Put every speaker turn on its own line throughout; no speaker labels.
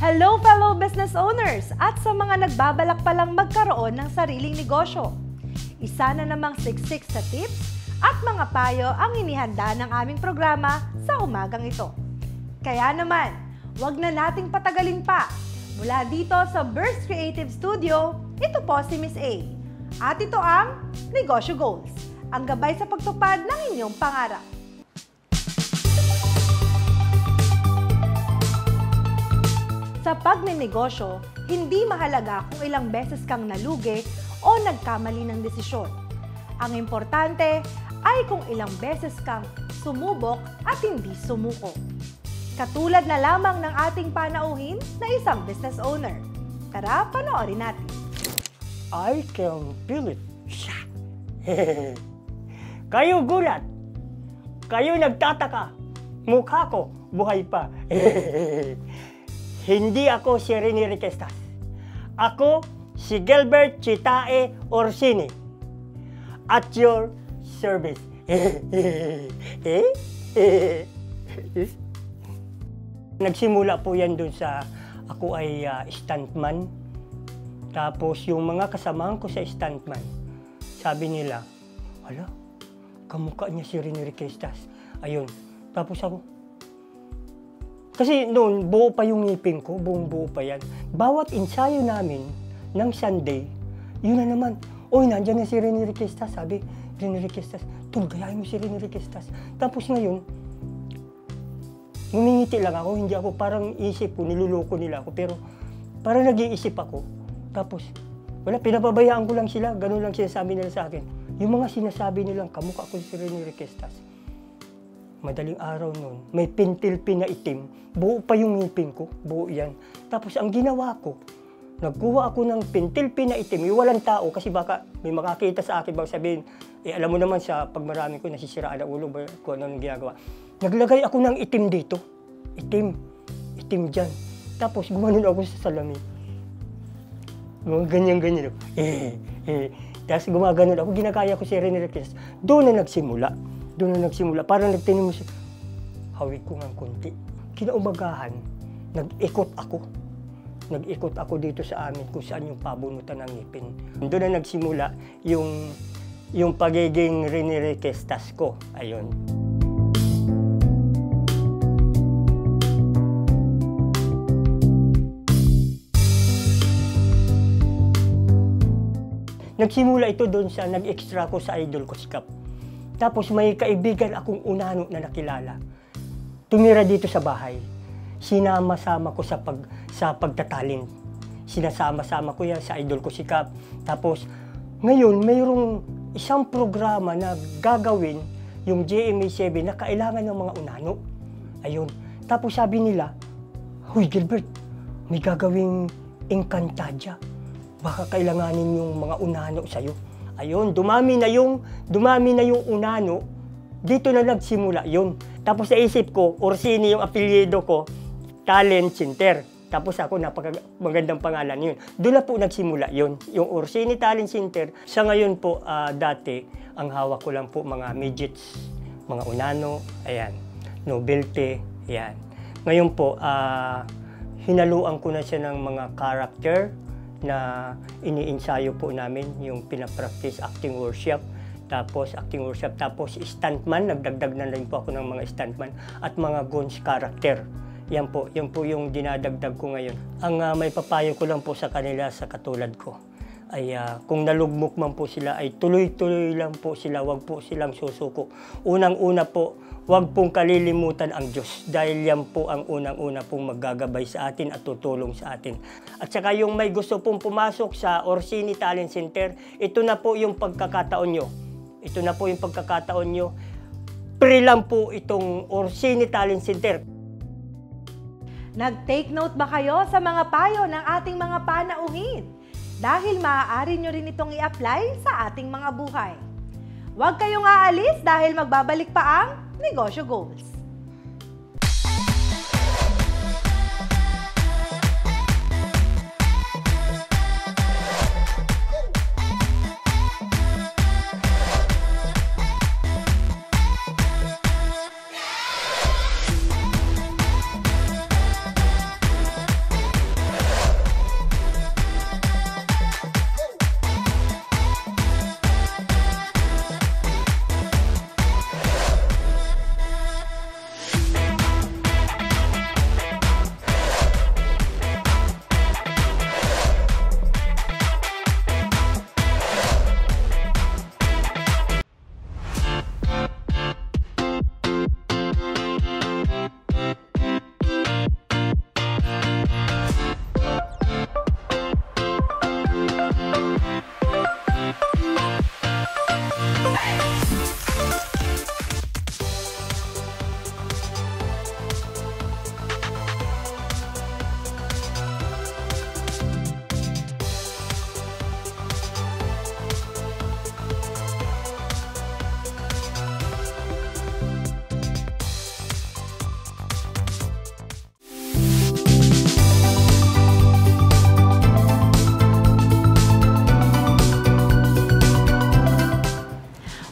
Hello fellow business owners at sa mga nagbabalak palang magkaroon ng sariling negosyo. Isa na namang siksik sa tips at mga payo ang inihanda ng aming programa sa umagang ito. Kaya naman, wag na nating patagalin pa. Mula dito sa Burst Creative Studio, ito po si Miss A. At ito ang Negosyo Goals, ang gabay sa pagtupad ng inyong pangarap. Sa pagnenegosyo, hindi mahalaga kung ilang beses kang nalugi o nagkamali ng desisyon. Ang importante ay kung ilang beses kang sumubok at hindi sumuko. Katulad na lamang ng ating panauhin na isang business owner. Tara, panoorin natin.
I can feel it. Kayo gulat. Kayo nagtataka. Mukha ko, buhay pa. Hindi ako si Rene Requestas. Ako si Gilbert Chitae Orsini. At your service. Nagsimula po yan dun sa ako ay stuntman. Tapos yung mga kasamahan ko sa stuntman, sabi nila, hala, kamukha niya si Rene Requestas. Ayun. Tapos ako, kasi noon, buo pa yung ngipin ko, buong-buo pa yan. Bawat ensayo namin ng Sunday, yun na naman, oy, nandyan na si Rene Requestas, sabi, Rene Requestas, tol, gayahin mo si Rene Requestas. Tapos ngayon, ngumingiti lang ako, hindi ako parang isip ko, niluloko nila ako, pero parang nag-iisip ako. Tapos, wala, pinapabayaan ko lang sila, ganun lang sinasabi nila sa akin. Yung mga sinasabi nilang, kamukha ko si Rene Requestas. Madaling araw noon, may pintilpin na itim, buo pa yung ngipin ko, buo yan. Tapos ang ginawa ko, nagkuha ako ng pintilpin na itim, yung walang tao, kasi baka may makakita sa akin, bang sabihin, alam mo naman sa pagmarami ko, nasisiraan ang ulo, kung ano ginagawa. Naglagay ako ng itim dito, itim dyan. Tapos gumanon ako sa salamin. Ganyan-ganyan. Tapos gumaganon ako, ginagaya ko si Rene Requestas. Doon na nagsimula. Parang nagtinim mo siya. Hawig ko ng konti. Kinaumagahan, nag-ikot ako dito sa amin kung saan yung pabunutan ng ngipin. Doon na nagsimula yung pagiging Rene Requestas ko. Ayun. Nagsimula ito doon sa nag-extra ko sa idol ko si Cap. Tapos may kaibigan akong unano na nakilala. Tumira dito sa bahay. Sinama-sama ko sa pagtatalent. Sinasama-sama ko yan sa idol ko si Cap. Tapos ngayon mayroong isang programa na gagawin yung GMA7 na kailangan ng mga unano. Ayun. Tapos sabi nila, "Huy Gilbert, may gagawing Encantadia. Baka kailanganin yung mga unano sa'yo." Ayun, dumami na yung unano, dito na nagsimula yun. Tapos sa isip ko, Orsini yung apelyido ko, Talent Center. Tapos ako, magandang pangalan yun. Doon na po nagsimula yun, yung Orsini Talent Center. Sa ngayon po, dati, ang hawak ko lang po mga midgets, mga unano, ayan, novelty, ayan. Ngayon po, hinaluan ko na siya ng mga character, na iniinsayo po namin yung pinapractice acting workshop, tapos stuntman, nagdagdag na rin po ako ng mga stuntman at mga goons character. Yan po yung dinadagdag ko ngayon. Ang may papayo ko lang po sa kanila, sa katulad ko, ay kung nalugmok man po sila, ay tuloy-tuloy lang po sila, wag po silang susuko. Unang-una po, wag pong kalilimutan ang Diyos, dahil yan po ang unang-una pong maggagabay sa atin at tutulong sa atin. At saka yung may gusto pong pumasok sa Orsini Talent Center, ito na po yung pagkakataon nyo. Free lang po itong Orsini Talent Center.
Nag-take note ba kayo sa mga payo ng ating mga panauhin? Dahil maaari nyo rin itong i-apply sa ating mga buhay. Huwag kayong aalis dahil magbabalik pa ang Negosyo Goals.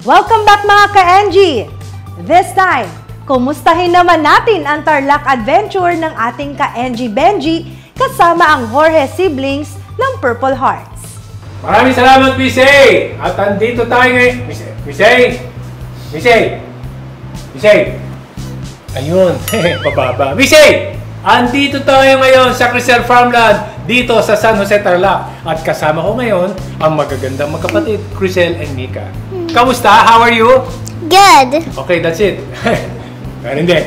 Welcome back mga ka-NG! This time, kumustahin naman natin ang Tarlac Adventure ng ating ka-NG Benji kasama ang Jorge siblings ng Purple Hearts.
Maraming salamat, Misay! At andito tayo ngayon. Misay! Ayun, pababa. Misay! Andito tayo ngayon sa Crisel Farmland dito sa San Jose, Tarlac. At kasama ko ngayon ang magagandang magkapatid, Crisel and Mika. Kamusta? How are you?
Good.
Okay, that's it. Pero hindi.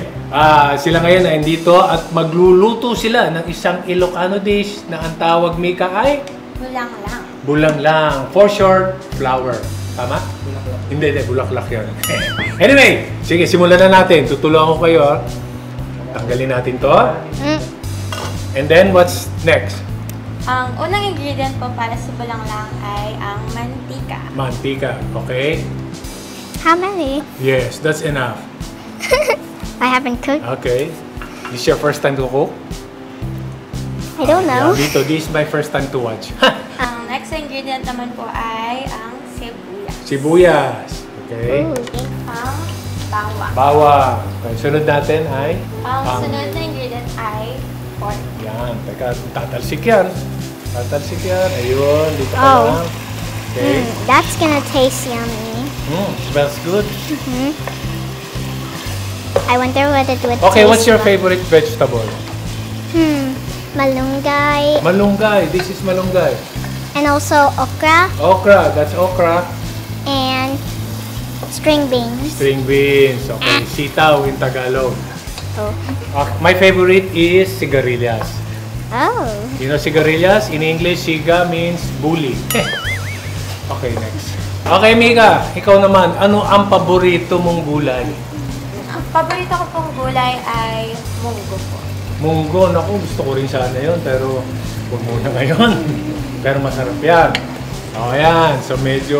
Sila ngayon ay dito at magluluto sila ng isang Ilocano dish na ang tawag, Mika, ay?
Bulang lang.
Bulang lang. For short, flour. Tama? Bulaklak. Hindi, bulaklak yun. Anyway, sige, simulan na natin. Tutulungan ko kayo. Tanggalin natin to. And then, what's next?
Ang unang ingredient po para sa bulang lang ay ang mantika.
Mantika. Okay?
How many?
Yes, that's enough.
I haven't cooked.
Okay. This is your first time to cook?
I don't know.
Yeah, dito, this is my first time to watch.
Ang next ingredient naman po ay ang sibuyas.
Sibuyas. Okay.
Ang bawang.
Bawang. Okay, sunod natin ay?
Ang sunod na ingredient ay pork.
Yan. Teka, tatalsik yan. Tatalsik yan. Ayun, dito ka lang. Okay.
That's gonna taste yummy.
Smells good.
I wonder what it would
Okay,
taste
what's your
like.
favorite vegetable?
Malunggay.
Malunggay. This is malunggay.
And also okra
Okra. That's okra.
and string beans.
String beans. Okay. Sitaw in Tagalog.
Oh.
My favorite is sigarilyas.
Oh.
You know sigarilyas? In English, siga means bully. Okay, next. Okay, Mika. Ikaw naman. Ano ang paborito mong gulay?
Ang paborito ko pong gulay ay munggo po.
Munggo. Naku, gusto ko rin sana yun. Pero huwag muna ngayon. Pero masarap yan. O, yan. So, medyo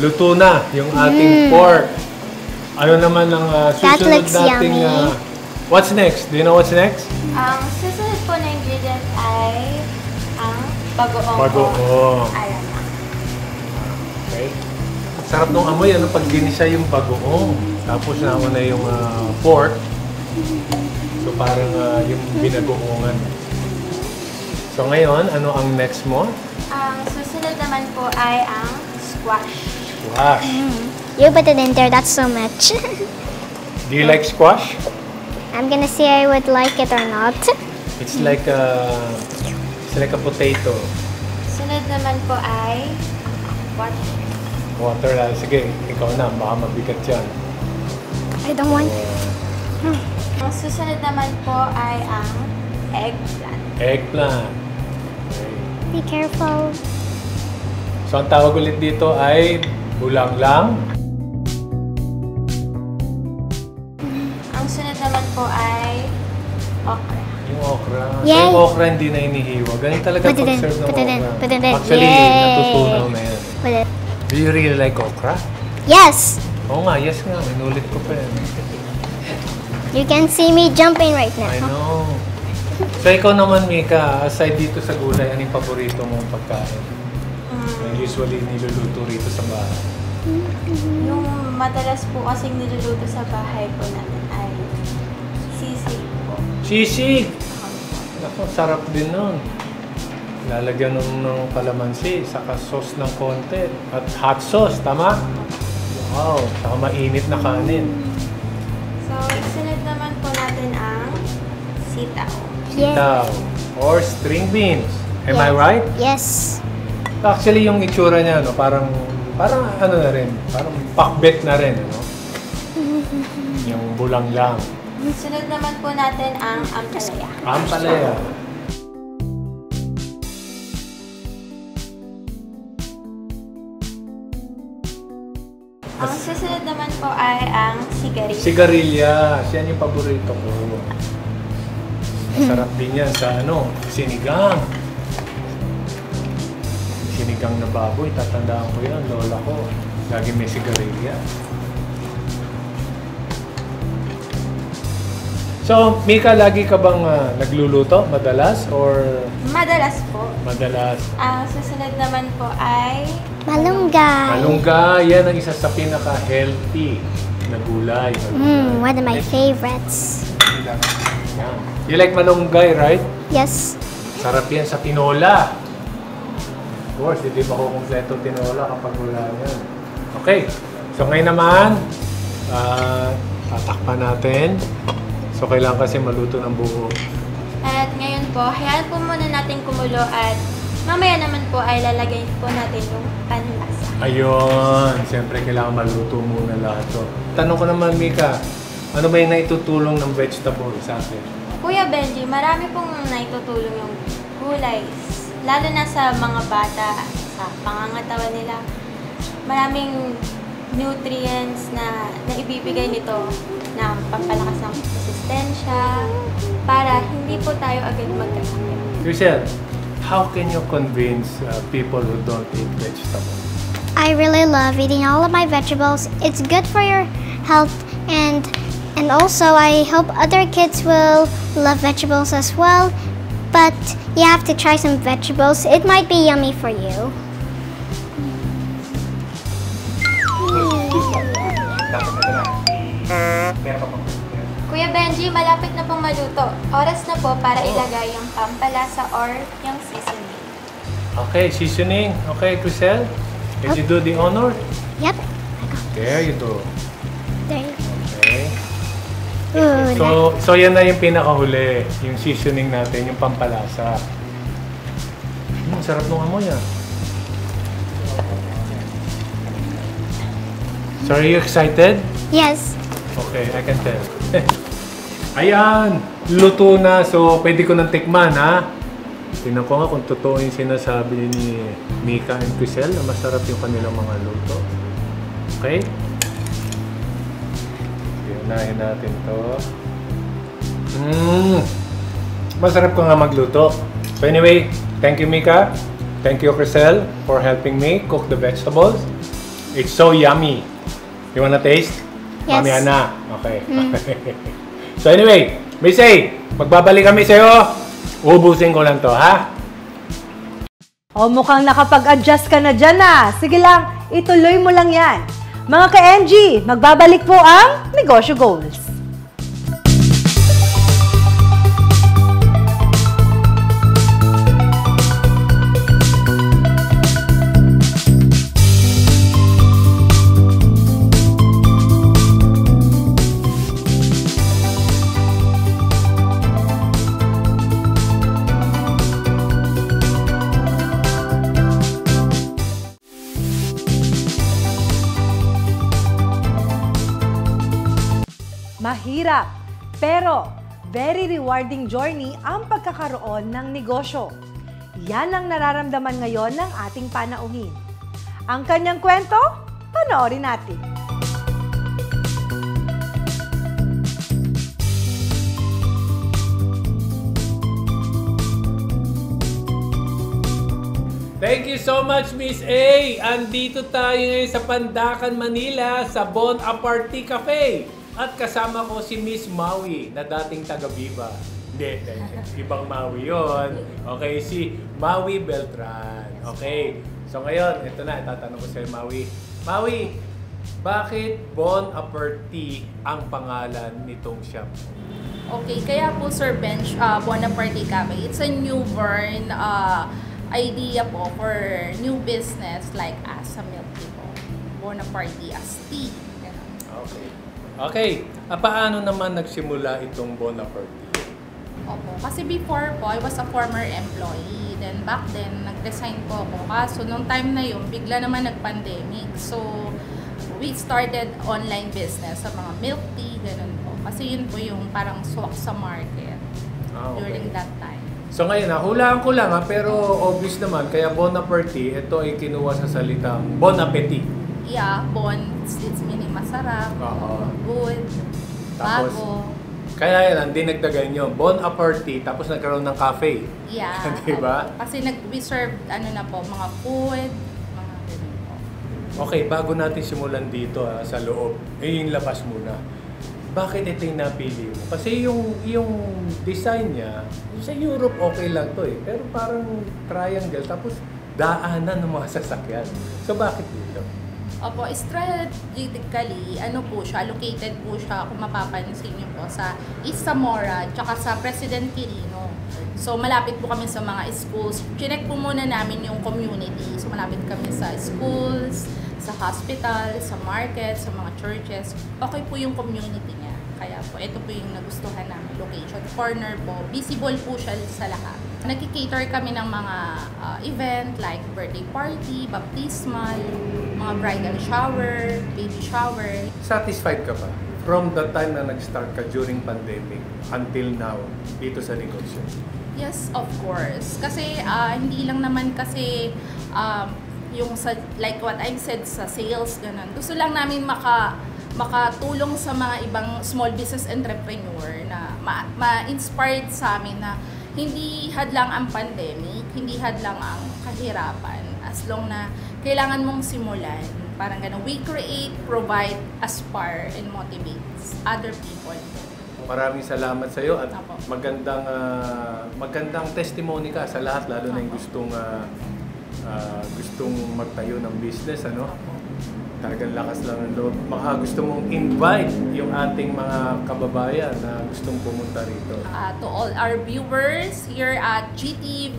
luto na yung ating pork. Ano naman ang susunod
looks
nating...
yummy.
What's next? Do you know what's next?
Ang susunod po na ingredient ay ang bagoong.
Bagoong.
Ayan na.
Okay. Sarap nung amoy, ano, pag ginisa yung bagoong. Tapos nauna yung pork. So parang yung binagoongan. So ngayon, ano ang next mo?
Ang susunod naman po ay ang squash.
Squash.
You put it in there, that's so much.
Do you like squash?
I'm gonna see I would like it or not.
It's like a potato.
Sunod naman po ay what?
Water. Sige, ikaw na. Baka mabigat yan.
I don't want. Ang susunod naman po ay ang eggplant.
Eggplant. Okay.
Be careful.
So ang tawag ulit dito ay bulang lang.
Ang sunod naman po ay okra.
Yung okra.
Yay!
So yung okra hindi na inihiwa. Ganun talaga
Put it in,
pag-serve ng
put it in,
okra.
put it in.
Actually,
Yay!
natutunaw na yan.
Put it.
Do you really like okra?
Yes!
Oo nga, yes nga. Inulit ko pa yan.
You can see me jumping right now.
I know. So ikaw naman, Mika, aside dito sa gulay, ano yung paborito mong pagkain? Na usually niluluto rito sa bahay.
Yung madalas po kasing niluluto sa bahay po namin ay sisig po.
Sisig! Ako, sarap din nun. Lalagyan ng kalamansi, saka sauce ng konti. At hot sauce, tama? Wow, saka mainit na kanin.
So, isunod naman po natin ang sitaw.
Sitaw. Or string beans. Am I right?
Yes.
Actually, yung itsura niya, no, parang ano na rin, parang pakbet na rin, ano? Yung bulang lang.
Sunod naman po natin ang ampalaya.
Ampalaya.
Ang susunod naman po ay ang sigarilyas.
Sigarilyas. Yan yung paborito ko. Masarap din yan sa sinigang. Sinigang na baboy. Tatandaan ko yan. Lola ko. Lagi may sigarilyas. So So, Mika, lagi ka bang nagluluto madalas or
Madalas po.
madalas?
Ang susunod naman po ay
Malunggay.
Malunggay, yan ang isa sa pinaka-healthy na gulay.
One of my favorites.
Yan. You like malunggay, right?
Yes.
Sarap yan sa tinola. Of course, hindi pa kukumpleto tinola kapag wala yan. Okay, so ngayon naman, tatakpan natin. So kailangan kasi maluto ng buo.
At ngayon po, hayaan po muna natin kumulo at mamaya naman po ay lalagay po natin yung panlasa.
Ayun, siyempre kailangan maluto muna lahat to. Tanong ko naman, Mika, ano ba yung naitutulong ng vegetable sa atin?
Kuya Benji, marami pong naitutulong yung gulay. Lalo na sa mga bata, sa pangangatawan nila. Maraming nutrients na naibibigay nito na pampalakas ng resistensya para hindi po tayo agad magkasakit.
Chriselle, how can you convince people who don't eat vegetables?
I really love eating all of my vegetables. It's good for your health and also I hope other kids will love vegetables as well. But you have to try some vegetables. It might be yummy for you.
Kuya Benji, malapit na pong maluto. Oras na po para ilagay yung pampalasa or yung seasoning.
Okay, seasoning. Okay, Chriselle, can you do the honor?
Yep.
There you go.
There you go.
Okay.
Ooh,
So yan na yung pinakahuli, yung seasoning natin, yung pampalasa. Sarap nung amoy ah. So are you excited?
yes.
Okay, I can tell. Ayan, luto na. So pwede ko nang tikman ha. Tingnan ko nga kung totoo yung sinasabi ni Mika and Chriselle na masarap yung kanilang mga luto. Okay? Unahin natin to. Masarap ko nga magluto. So anyway, thank you Mika. Thank you Chriselle for helping me cook the vegetables. It's so yummy. You wanna taste?
Yes.
Mamaya na. Okay. So anyway, Miss A, magbabalik kami sa'yo. Ubusin ko lang to, ha?
O mukhang nakapag-adjust ka na dyan ah. Sige lang, ituloy mo lang yan. Mga ka-NG, magbabalik po ang Negosyo Goals. Mahirap, pero very rewarding journey ang pagkakaroon ng negosyo. Yan ang nararamdaman ngayon ng ating panauhin. Ang kanyang kwento, panoorin natin.
Thank you so much, Miss A! Andito tayo ngayon sa Pandacan, Manila, sa Bon Aparte Cafe. At kasama ko si Miss Maui, na dating taga-Viva. Hindi, ibang Maui yon. Okay, si Maui Beltran. Okay, so ngayon, ito na, itatanong ko sa Maui. Maui, bakit Bon Aparte ang pangalan nitong shop?
Okay, kaya po Sir Bench, Bon Aparte Cafe, it's a new born idea po for new business like as a milk tea po. Bon Aparte as tea.
Okay. Okay, paano naman nagsimula itong Bon Aparte?
Opo, kasi before po, I was a former employee. Then back then, nag-resign po ako. Kaso nung time na yun, bigla naman nag-pandemic. So, we started online business sa mga milk tea, ganun po. Kasi yun po yung parang swak sa market during that time.
So ngayon, hulaan ko lang pero obvious naman, kaya Bon Aparte, ito ay kinuha sa salitang Bon Appetit.
Yeah, Bon, it's meaning masarap, good,
Tapos,
bago.
Kaya yan, ang dinagdagan nyo, Bon Aparte, tapos nagkaroon ng cafe.
Yeah.
Diba?
Kasi we serve, mga food, mga ganun po.
Okay, bago natin simulan dito sa loob, yung labas muna. bakit ito yung napili mo? Kasi yung design niya, sa Europe okay lang to eh. Pero parang triangle, tapos daanan ng mga sasakyan. So bakit dito?
Opo, strategically, ano po siya, located po siya, kung mapapansin niyo po, sa East Zamora, tsaka sa President Quirino. So, malapit po kami sa mga schools. Chinek po muna namin yung community. So, malapit kami sa schools, sa hospital, sa market, sa mga churches. Okay po yung community niya. Kaya po, ito po yung nagustuhan namin location. Corner po, visible po siya sa lahat. Nagki-cater kami ng mga event like birthday party, baptismal, mga bridal shower, baby shower.
Satisfied ka ba? From the time na nag-start ka during pandemic until now, dito sa negosyo?
Yes, of course. Kasi hindi lang naman kasi yung sa, like what I've said sa sales, ganun. Gusto lang namin makatulong sa mga ibang small business entrepreneur na ma-inspired sa amin na hindi hadlang ang pandemic, hindi hadlang ang kahirapan. As long na kailangan mong simulan, parang gano'n. We create, provide, aspire, and motivate other people.
Maraming salamat sa iyo at
Apo.
magandang testimony ka sa lahat, lalo na yung gustong magtayo ng business, ano? Talagang lakas lang ng loob. Baka gusto mong invite yung ating mga kababayan na gustong pumunta rito.
To all our viewers here at GTV,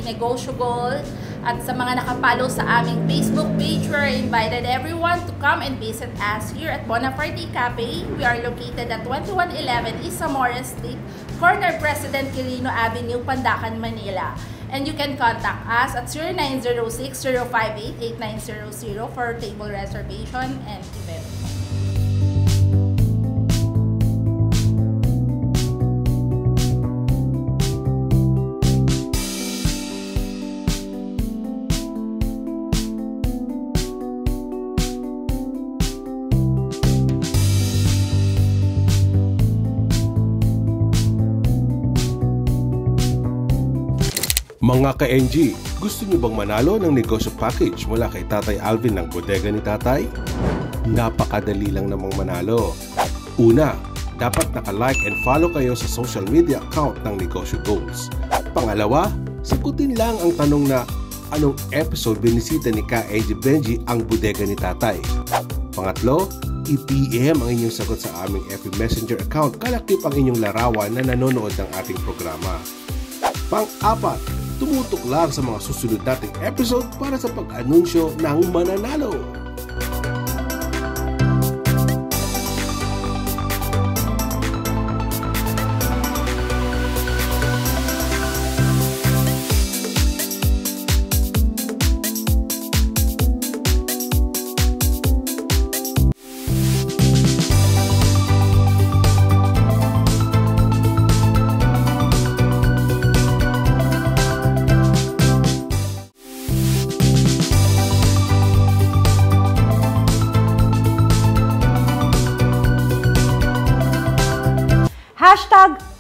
Negotiable, at sa mga nakapalo sa aming Facebook page, we're invited everyone to come and visit us here at Bonaparte Cafe. We are located at 2111 East Zamora Street, corner President Quirino Avenue, Pandacan, Manila. And you can contact us at 0906-058-8900 for table reservation and event.
Mga ka-NG, gusto niyo bang manalo ng negosyo package mula kay Tatay Alvin ng Bodega ni Tatay? Napakadali lang namang manalo. Una, dapat naka-like and follow kayo sa social media account ng Negosyo Goals. Pangalawa, sagutin lang ang tanong na anong episode binisita ni Ka-NG Benji ang Bodega ni Tatay. Pangatlo, i-PM ang inyong sagot sa aming FB Messenger account kalakip ang inyong larawan na nanonood ng ating programa. Pang-apat, tumutok lang sa mga susunod nating episode para sa pag-anunsyo ng mananalo.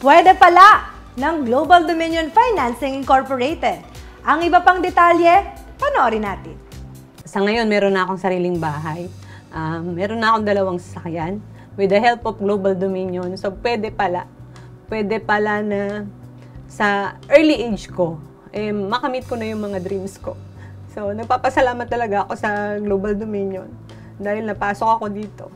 Pwede pala ng Global Dominion Financing Incorporated. Ang iba pang detalye, panoorin natin.
Sa ngayon, meron na akong sariling bahay. Meron na akong 2 sasakyan with the help of Global Dominion. So, pwede pala na sa early age ko, makamit ko na yung mga dreams ko. So, nagpapasalamat talaga ako sa Global Dominion dahil napasok ako dito.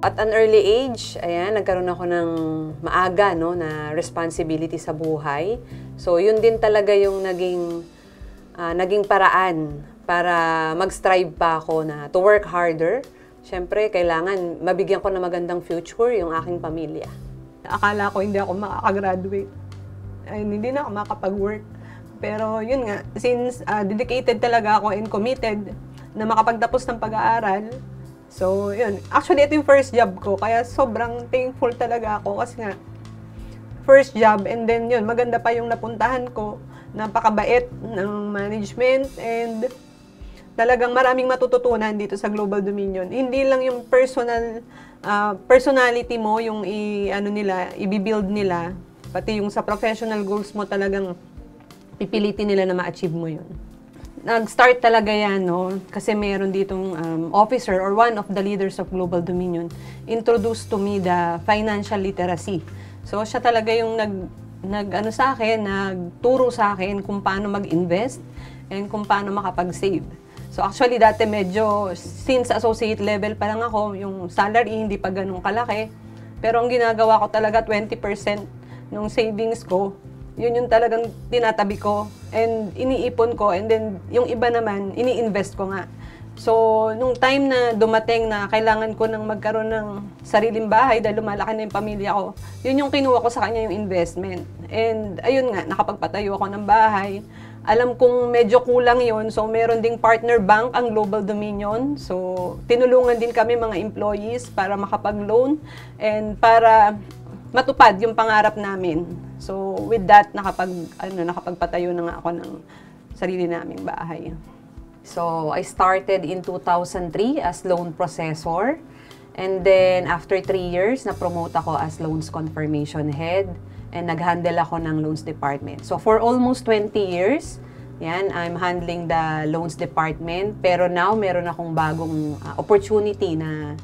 At an early age, ayan, nagkaroon ako ng maaga, no, na responsibility sa buhay. So, yun din talaga yung naging paraan para mag-strive pa ako na to work harder. Siyempre, kailangan mabigyan ko ng magandang future yung aking pamilya. Akala ko hindi ako makakagraduate. Ay, hindi na ako makapag-work. Pero yun nga, since dedicated talaga ako and committed na makapagtapos ng pag-aaral, so, yun. Actually, ito yung first job ko. Kaya sobrang thankful talaga ako kasi nga, first job. And then, yun, maganda pa yung napuntahan ko. Napakabait ng management. And talagang maraming matututunan dito sa Global Dominion. Hindi lang yung personality mo, yung i-build nila. Pati yung sa professional goals mo talagang pipilitin nila na ma-achieve mo yun. nag-start talaga yan, no? Kasi meron ditong officer or one of the leaders of Global Dominion introduced to me the financial literacy. So, siya talaga yung nagturo sa akin kung paano mag-invest and kung paano makapag-save. So, actually, dati medyo, since associate level pa lang ako, yung salary hindi pa ganun kalaki. Pero ang ginagawa ko talaga, 20% ng savings ko, yun yung talagang tinatabi ko and iniipon ko, and then yung iba naman, ini-invest ko nga. So, nung time na dumating na kailangan ko nang magkaroon ng sariling bahay dahil lumalaki na yung pamilya ko, yun yung kinuha ko sa kanya, yung investment. And ayun nga, nakapagpatayo ako ng bahay. Alam kong medyo kulang yun, so meron ding partner bank ang Global Dominion. So, tinulungan din kami mga employees para makapag-loan and para matupad yung pangarap namin. So, with that, nakapagpatayo na nga ako ng sarili naming bahay. So, I started in 2003 as loan processor. And then, after 3 years, na-promote ako as loans confirmation head. And nag-handle ako ng loans department. So, for almost 20 years, yan, I'm handling the loans department. Pero now, meron akong bagong opportunity na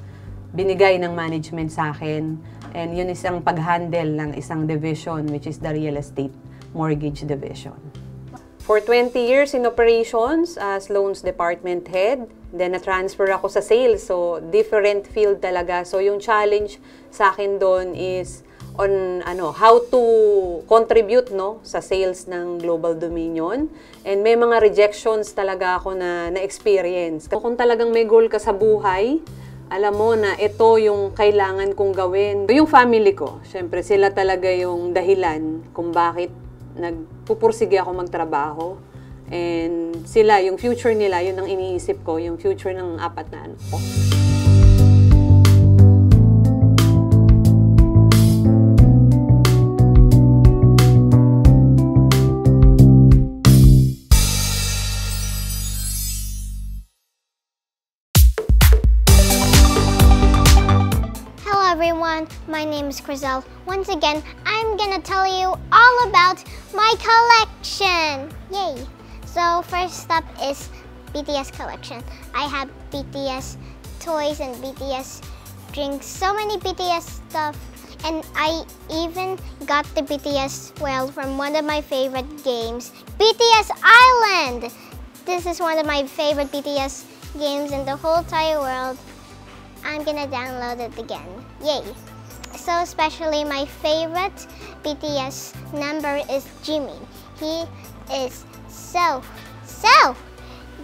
binigay ng management sa akin. And yun is ang pag-handle ng isang division, which is the real estate mortgage division. For 20 years in operations as loans department head, then na-transfer ako sa sales. So, different field talaga. So, yung challenge sa akin doon is on how to contribute sa sales ng Global Dominion. And may mga rejections talaga ako na experience. Kung talagang may goal ka sa buhay, alam mo na ito yung kailangan kong gawin. Yung family ko, syempre sila talaga yung dahilan kung bakit nagpupursige ako magtrabaho. And sila, yung future nila, yun ang iniisip ko, yung future ng 4 na anak ko.
Everyone, my name is Crizel. Once again, I'm gonna tell you all about my collection. Yay! So first up is BTS collection. I have BTS toys and BTS drinks, so many BTS stuff, and I even got the BTS world from one of my favorite games, BTS Island. This is one of my favorite BTS games in the whole entire world. I'm gonna download it again. Yay! So especially my favorite BTS member is Jimmy. He is so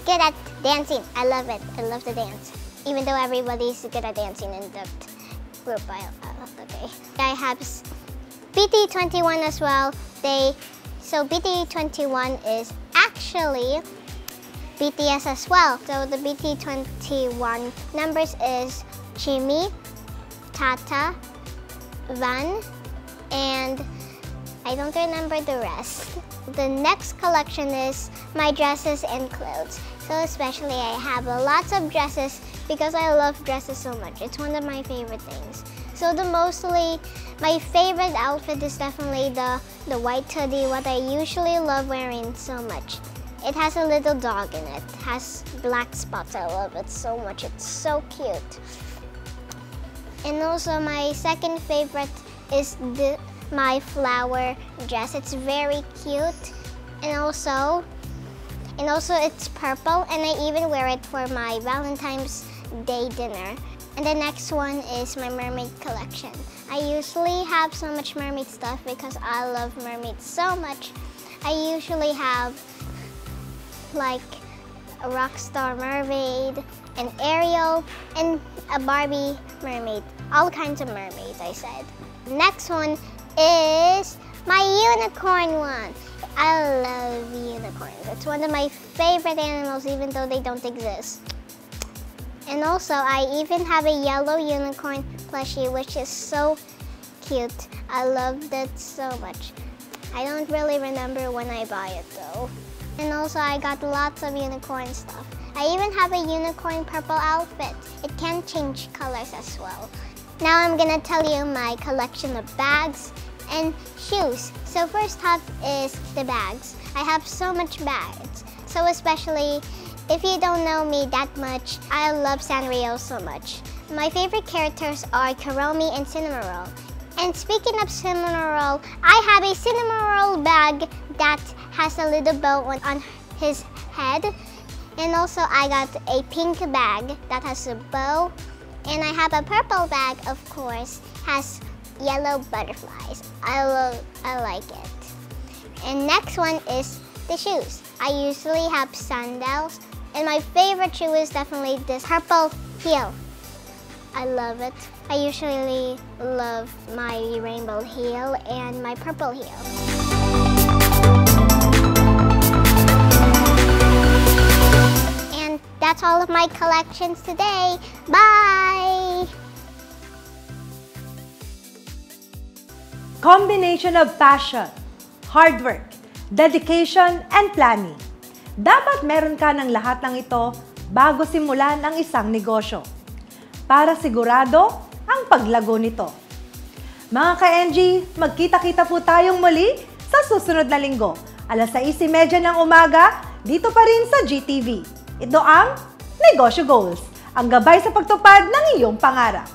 good at dancing. I love it. I love to dance. Even though everybody's good at dancing in the group, okay. I have BT21 as well. So BT21 is actually BTS as well. So the BT21 numbers is Jimmy, Tata, Van, and I don't remember the rest. The next collection is my dresses and clothes. So especially I have lots of dresses because I love dresses so much. It's one of my favorite things. So my favorite outfit is definitely the white hoodie, what I usually love wearing so much. It has a little dog in it. It has black spots. I love it so much. It's so cute. And also my second favorite is my flower dress. It's very cute. And also it's purple, and I even wear it for my Valentine's Day dinner. And the next one is my mermaid collection. I usually have so much mermaid stuff because I love mermaids so much. I usually have like a Rockstar mermaid, an Ariel, and a Barbie mermaid. All kinds of mermaids, I said. Next one is my unicorn one. I love unicorns. It's one of my favorite animals, even though they don't exist. And also, I even have a yellow unicorn plushie, which is so cute. I love that so much. I don't really remember when I buy it though. And also, I got lots of unicorn stuff. I even have a unicorn purple outfit. It can change colors as well. Now I'm gonna tell you my collection of bags and shoes. So first up is the bags. I have so much bags. So especially if you don't know me that much, I love Sanrio so much. My favorite characters are Kuromi and Cinnamoroll. And speaking of Cinnamoroll, I have a Cinnamoroll bag that has a little bow on his head. And also I got a pink bag that has a bow. And I have a purple bag, of course, has yellow butterflies. I like it. And next one is the shoes. I usually have sandals. And my favorite shoe is definitely this purple heel. I love it. I usually love my rainbow heel and my purple heel. And that's all of my collections today. Bye!
Combination of passion, hard work, dedication, and planning. Dapat meron ka ng lahat ng ito bago simulan ang isang negosyo, para sigurado ang paglago nito. Mga ka-NG, magkita-kita po tayong muli sa susunod na linggo, alas 6:30 ng umaga, dito pa rin sa GTV. Ito ang Negosyo Goals, ang gabay sa pagtupad ng iyong pangarap.